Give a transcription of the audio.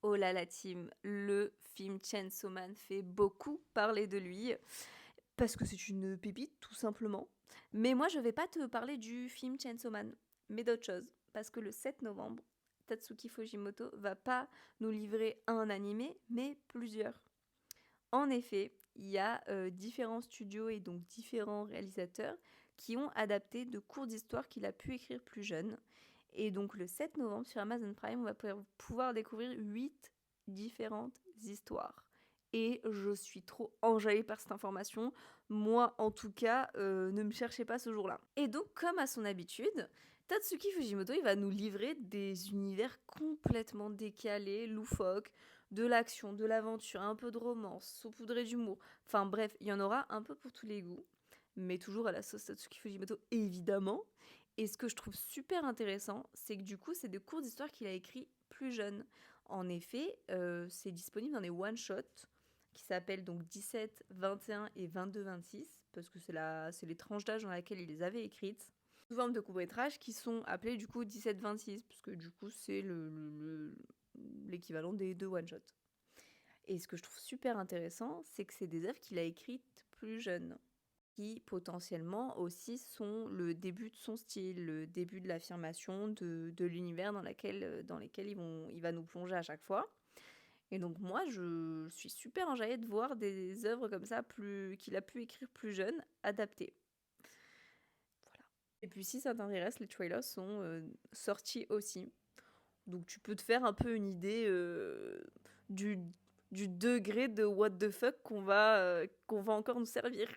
Oh là la team, le film Chainsaw Man fait beaucoup parler de lui, parce que c'est une pépite tout simplement. Mais moi je vais pas te parler du film Chainsaw Man, mais d'autre chose. Parce que le 7 novembre, Tatsuki Fujimoto va pas nous livrer un animé, mais plusieurs. En effet, il y a différents studios et donc différents réalisateurs qui ont adapté de courtes histoires qu'il a pu écrire plus jeune. Et donc le 7 novembre sur Amazon Prime, on va pouvoir découvrir 8 différentes histoires. Et je suis trop enjaillée par cette information. Moi, en tout cas, ne me cherchez pas ce jour-là. Et donc, comme à son habitude, Tatsuki Fujimoto, il va nous livrer des univers complètement décalés, loufoques, de l'action, de l'aventure, un peu de romance, saupoudré d'humour. Enfin bref, il y en aura un peu pour tous les goûts, mais toujours à la sauce Tatsuki Fujimoto, évidemment. Et ce que je trouve super intéressant, c'est que du coup, c'est des courtes histoires qu'il a écrits plus jeune. En effet, c'est disponible dans des one-shots qui s'appellent donc 17, 21 et 22-26, parce que c'est les tranches d'âge dans lesquelles il les avait écrites, sous forme de courts-métrages qui sont appelés du coup 17-26, parce que du coup, c'est l'équivalent des deux one-shots. Et ce que je trouve super intéressant, c'est que c'est des œuvres qu'il a écrites plus jeune, qui potentiellement aussi sont le début de son style, le début de l'affirmation de l'univers dans lequel il va nous plonger à chaque fois. Et donc moi, je suis super enjaillée de voir des œuvres comme ça qu'il a pu écrire plus jeune, adaptées. Voilà. Et puis si ça t'intéresse, les trailers sont sortis aussi. Donc tu peux te faire un peu une idée du, du degré de what the fuck qu'on va encore nous servir.